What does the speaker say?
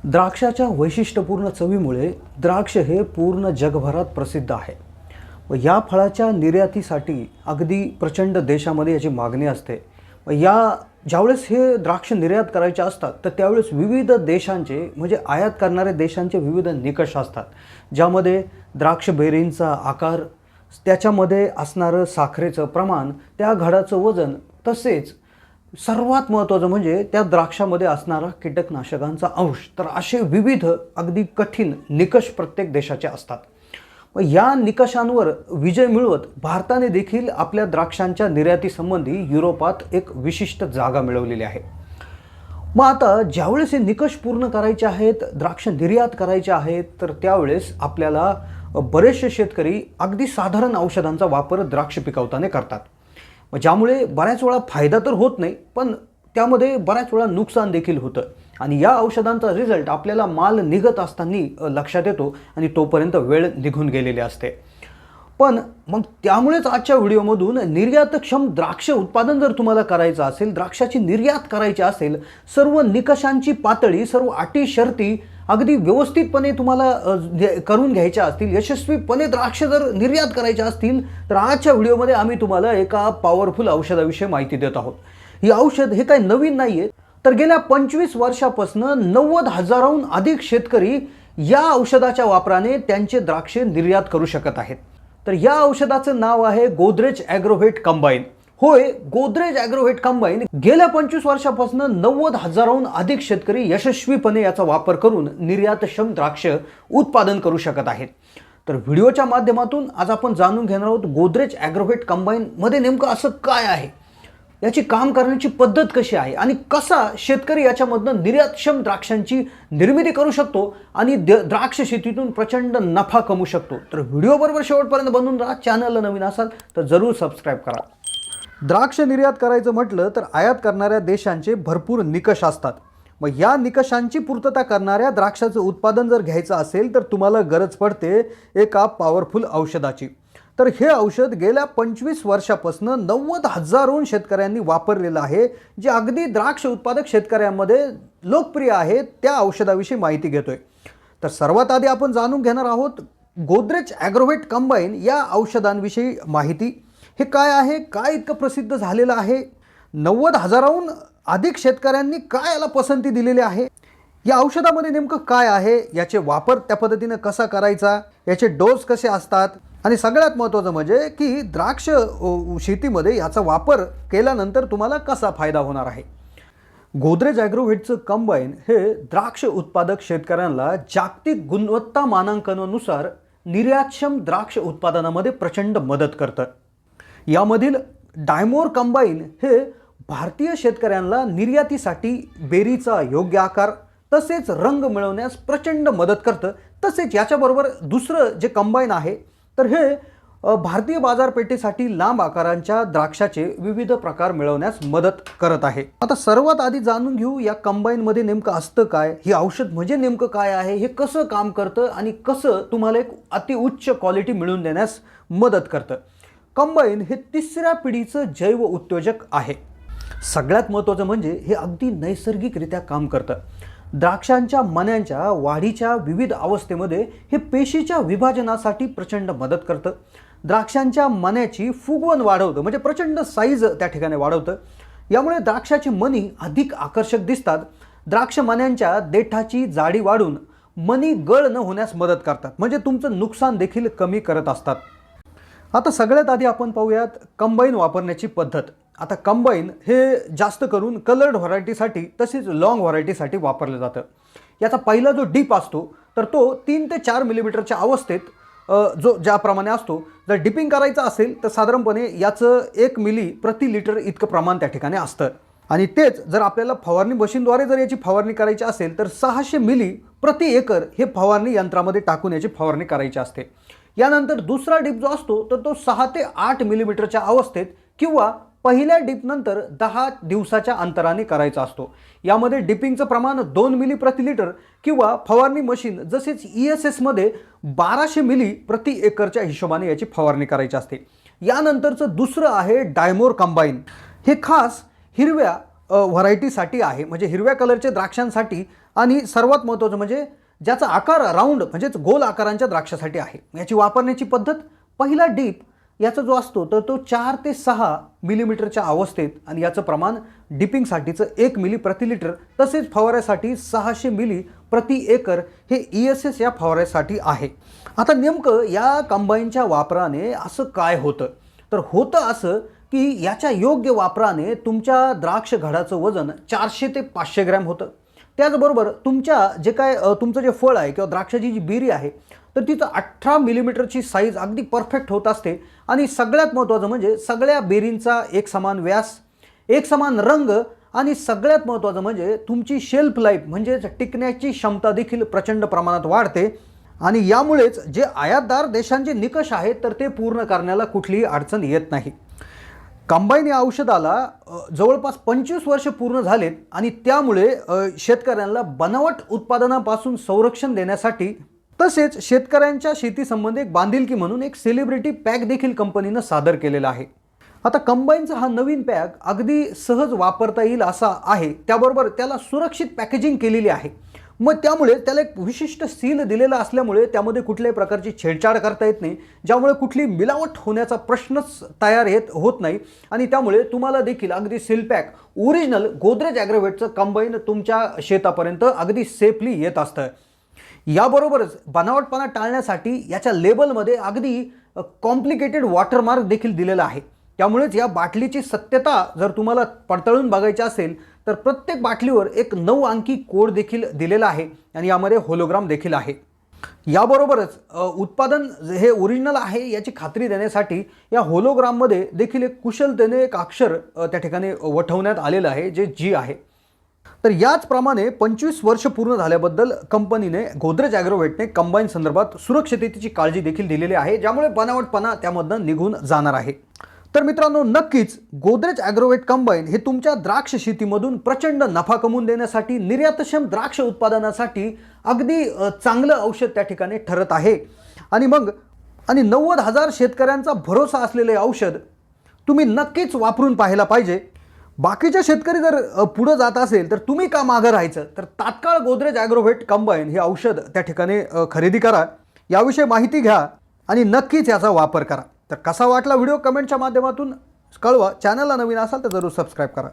द्राक्षाच्या वैशिष्ट्यपूर्ण चवीमुळे द्राक्ष हे पूर्ण जगभरात प्रसिद्ध आहे व या फळाच्या निर्यातीसाठी अगदी प्रचंड देशामध्ये याची मागणी असते व ज्यावेळेस हे द्राक्ष निर्यात करायचे असतात तर त्यावेळेस विविध देशांचे म्हणजे आयात करणाऱ्या देशांचे विविध निकष असतात ज्यामध्ये द्राक्ष बेरींचा आकार, त्याच्यामध्ये असणारं साखरेचं प्रमाण, त्या घडाचं वजन, तसेच सर्वात महत्त्वाचं म्हणजे त्या द्राक्षामध्ये असणारा कीटकनाशकांचा अंश, तर असे विविध अगदी कठीण निकष प्रत्येक देशाचे असतात। व या निकषांवर विजय मिळवत भारताने देखील आपल्या द्राक्षांच्या निर्यातीसंबंधी युरोपात एक विशिष्ट जागा मिळवलेली आहे। मग आता ज्यावेळेस हे निकष पूर्ण करायचे आहेत, द्राक्ष निर्यात करायचे आहेत, तर त्यावेळेस आपल्याला बरेचसे शेतकरी अगदी साधारण औषधांचा वापर द्राक्ष पिकवताना करतात, ज्यामुळे बऱ्याच वेळा फायदा तर होत नाही पण त्यामध्ये बऱ्याच वेळा नुकसान देखील होतं आणि या औषधांचा रिझल्ट आपल्याला माल निघत असताना लक्षात येतो आणि तोपर्यंत वेळ निघून गेलेली असते। पण मग त्यामुळेच आजच्या व्हिडिओमधून निर्यातक्षम द्राक्ष उत्पादन जर तुम्हाला करायचं असेल, द्राक्षाची निर्यात करायची असेल, सर्व निकषांची पातळी, सर्व अटी शर्ती अगदी व्यवस्थितपणे तुम्हाला करून घ्यायच्या असतील, यशस्वीपणे द्राक्ष जर निर्यात करायचे असतील, तर आजच्या व्हिडिओमध्ये आम्ही तुम्हाला एका पॉवरफुल औषधाविषयी माहिती देत आहोत। ही औषध हे काही नवीन नाहीये, तर गेल्या 25 वर्षापासून 90,000हून अधिक शेतकरी या औषधाच्या वापराने त्यांचे द्राक्षे निर्यात करू शकत आहेत। तर या औषधाचं नाव आहे गोदरेज ॲग्रोव्हेट कंबाईन। होय, गोदरेज ॲग्रोव्हेट कंबाईन गेल्या 25 वर्षापासून 90,000हून अधिक शेतकरी यशस्वीपणे याचा वापर करून निर्यातक्षम द्राक्ष उत्पादन करू शकत आहेत। तर व्हिडिओच्या माध्यमातून आज आपण जाणून घेणार आहोत गोदरेज ॲग्रोव्हेट कंबाईन मध्ये नेमकं असं काय आहे, याची काम करण्याची पद्धत कशी आहे आणि कसा शेतकरी याच्यामधून निर्यातक्षम द्राक्षांची निर्मिती करू शकतो आणि द्राक्ष शेतीतून प्रचंड नफा कमवू शकतो। तर व्हिडिओ बरोबर शेवटपर्यंत बनवून राहा। चॅनलला नवीन असाल तर जरूर सबस्क्राईब करा। द्राक्ष निर्यात करायचं म्हटलं तर आयात करणाऱ्या देशांचे भरपूर निकष असतात। मग या निकषांची पूर्तता करणाऱ्या द्राक्षाचं उत्पादन जर घ्यायचं असेल तर तुम्हाला गरज पडते एका पॉवरफुल औषधाची। तर हे औषध गेल्या 25 वर्षापासून 90,000हून शेतकऱ्यांनी वापरलेलं आहे, जे अगदी द्राक्ष उत्पादक शेतकऱ्यांमध्ये लोकप्रिय आहे। त्या औषधाविषयी माहिती घेतोय। तर सर्वात आधी आपण जाणून घेणार आहोत गोदरेज ॲग्रोव्हेट कंबाईन या औषधांविषयी माहिती। हे काय आहे, काय इतकं प्रसिद्ध झालेलं आहे, 90,000हून अधिक शेतकऱ्यांनी काय याला पसंती दिलेली आहे, या औषधामध्ये नेमकं काय आहे, याचे वापर त्या पद्धतीने कसा करायचा, याचे डोस कसे असतात आणि सगळ्यात महत्त्वाचं म्हणजे की द्राक्ष शेतीमध्ये याचा वापर केल्यानंतर तुम्हाला कसा फायदा होणार आहे। गोदरेज ॲग्रोव्हेटचं कंबाईन हे द्राक्ष उत्पादक शेतकऱ्यांना जागतिक गुणवत्ता मानांकनानुसार निर्यातक्षम द्राक्ष उत्पादनामध्ये प्रचंड मदत करतं। यामधील डायमोर कंबाईन हे भारतीय शेतकऱ्यांना निर्यातीसाठी बेरीचा योग्य आकार तसेच रंग मिळवण्यास प्रचंड मदत करतं। तसेच याच्याबरोबर दुसरं जे कंबाईन आहे तर हे भारतीय बाजारपेठेसाठी लांब आकारांच्या द्राक्षाचे विविध प्रकार मिळवण्यास मदत करत आहे। आता सर्वात आधी जाणून घेऊ या कंबाईनमध्ये नेमकं असतं काय, हे औषध म्हणजे नेमकं काय आहे, हे कसं काम करतं आणि कसं तुम्हाला एक अतिउच्च क्वालिटी मिळवून देण्यास मदत करतं। कंबाईन हे 3ऱ्या पिढीचं जैव उद्योजक आहे। सगळ्यात महत्त्वाचं म्हणजे हे अगदी नैसर्गिकरित्या काम करतं। द्राक्षांच्या मण्यांच्या वाढीच्या विविध अवस्थेमध्ये हे पेशीच्या विभाजनासाठी प्रचंड मदत करतं। द्राक्षांच्या मण्याची फुगवण वाढवतं, म्हणजे प्रचंड साईज त्या ठिकाणी वाढवतं। यामुळे द्राक्षाची मणी अधिक आकर्षक दिसतात। द्राक्ष मण्यांच्या देठाची जाडी वाढून मणी गळ न होण्यास मदत करतात, म्हणजे तुमचं नुकसान देखील कमी करत असतात। आता सगळ्यात आधी आपण पाहूयात कंबाईन वापरण्याची पद्धत। आता कंबाईन हे जास्त करून कलर्ड व्हरायटीसाठी तसेच लॉंग व्हरायटीसाठी वापरलं जातं। याचा पहिला जो डीप असतो तर तो 3 ते 4 मिलीमीटरच्या अवस्थेत ज्याप्रमाणे असतो। जर डिपिंग करायचं असेल तर साधारणपणे याचं 1 मिली प्रति लिटर इतकं प्रमाण त्या ठिकाणी असतं आणि तेच जर आपल्याला फवारणी मशीनद्वारे जर याची फवारणी करायची असेल तर 600 मिली प्रति एकर हे फवारणी यंत्रामध्ये टाकून याची फवारणी करायची असते। यानंतर दुसरा डिप जो असतो तर तो 6 ते 8 मिलीमीटरच्या अवस्थेत किंवा पहिल्या डिपनंतर 10 दिवसाच्या अंतराने करायचा असतो। यामध्ये डिपिंगचं प्रमाण 2 मिली प्रति लिटर किंवा फवारणी मशीन जसेच ESS मध्ये 1200 मिली प्रति एकरच्या हिशोबाने याची फवारणी करायची असते। यानंतरचं दुसरं आहे डायमोर कंबाईन। हे खास हिरव्या व्हरायटीसाठी आहे, म्हणजे हिरव्या कलरच्या द्राक्षांसाठी, आणि सर्वात महत्त्वाचं म्हणजे ज्याचा आकार राऊंड म्हणजेच गोल आकारांच्या द्राक्षासाठी आहे. याची वापरण्याची पद्धत, पहिला डीप याचा जो असतो तर तो 4 ते 6 मिलीमीटरच्या अवस्थेत, आणि याचं प्रमाण डिपिंगसाठीचं 1 मिली प्रति लिटर, तसेच फवाऱ्यासाठी 600 मिली प्रति एकर हे ESS या फवाऱ्यासाठी आहे. आता नेमकं या कंबाईनच्या वापराने असं काय होतं, तर होतं असं की याच्या योग्य वापराने तुमच्या द्राक्ष घडाचं वजन 400 ते 500 ग्रॅम होतं. त्याचबरोबर तुमच्या जे काय तुमचं जे फळ आहे किंवा द्राक्षाची जी बेरी आहे तर तिचं 18 मिलीमीटरची साईज अगदी परफेक्ट होत असते. आणि सगळ्यात महत्त्वाचं म्हणजे सगळ्या बेरींचा एक समान व्यास, एक समान रंग, आणि सगळ्यात महत्त्वाचं म्हणजे तुमची शेल्फ लाईफ म्हणजेच टिकण्याची क्षमता देखील प्रचंड प्रमाणात वाढते. आणि यामुळेच जे आयातदार देशांचे निकष आहेत तर ते पूर्ण करण्याला कुठलीही अडचण येत नाही. कंबाईन या औषधाला जवळपास 25 वर्ष पूर्ण झालेत, आणि त्यामुळे शेतकऱ्यांना बनावट उत्पादनापासून संरक्षण देण्यासाठी तसेच शेतकऱ्यांच्या शेतीसंबंधी एक बांधिलकी म्हणून एक सेलिब्रिटी पॅक देखील कंपनीनं सादर केलेला आहे. आता कंबाईनचा हा नवीन पॅक अगदी सहज वापरता येईल असा आहे, त्याबरोबर त्याला सुरक्षित पॅकेजिंग केलेली आहे. मग त्यामुळे त्याला एक विशिष्ट सील दिलेला असल्यामुळे त्यामध्ये कुठल्याही प्रकारची छेडछाड करता येत नाही, ज्यामुळे कुठली मिलावट होण्याचा प्रश्नच तयार होत नाही. आणि त्यामुळे तुम्हाला देखील अगदी सील पॅक ओरिजिनल गोदरेज ॲग्रोव्हेटचं कंबाईन तुमच्या शेतापर्यंत अगदी सेफली येत असतं. याबरोबरच बनावटपणा टाळण्यासाठी याच्या लेबलमध्ये अगदी कॉम्प्लिकेटेड वॉटरमार्क देखील दिलेला आहे. त्यामुळेच या बाटलीची सत्यता जर तुम्हाला पडताळून बघायची असेल तर प्रत्येक बाटलीवर एक 9 अंकी कोड देखील दिलेला आहे, आणि यामध्ये होलोग्राम देखील आहे. याबरोबरच उत्पादन हे ओरिजिनल आहे याची खात्री देण्यासाठी या होलोग्राममध्ये देखील एक कुशलतेने एक अक्षर त्या ठिकाणी वठवण्यात आलेलं आहे, जे G आहे. तर याचप्रमाणे 25 वर्ष पूर्ण झाल्याबद्दल कंपनीने गोदरेज ॲग्रोव्हेटने कंबाईन संदर्भात सुरक्षिततेची काळजी देखील दिलेली आहे, ज्यामुळे बनावटपणा त्यामधनं निघून जाणार आहे. तर मित्रांनो, नक्कीच गोदरेज ॲग्रोव्हेट कंबाईन हे तुमच्या द्राक्ष शेतीमधून प्रचंड नफा कमवून देण्यासाठी, निर्यातक्षम द्राक्ष उत्पादनासाठी अगदी चांगलं औषध त्या ठिकाणी ठरत आहे. आणि 90,000 शेतकऱ्यांचा भरोसा असलेले औषध तुम्ही नक्कीच वापरून पाहायला पाहिजे. बाकीचे शेतकरी जर पुढे जात असेल तर तुम्ही का मागं राहायचं, तर तात्काळ गोदरेज ॲग्रोव्हेट कंबाईन हे औषध त्या ठिकाणी खरेदी करा, याविषयी माहिती घ्या आणि नक्कीच याचा वापर करा. तर कसा वाटला व्हिडिओ कमेंटच्या माध्यमातून कळवा. चॅनलला नवीन असाल तर जरूर सबस्क्राईब करा.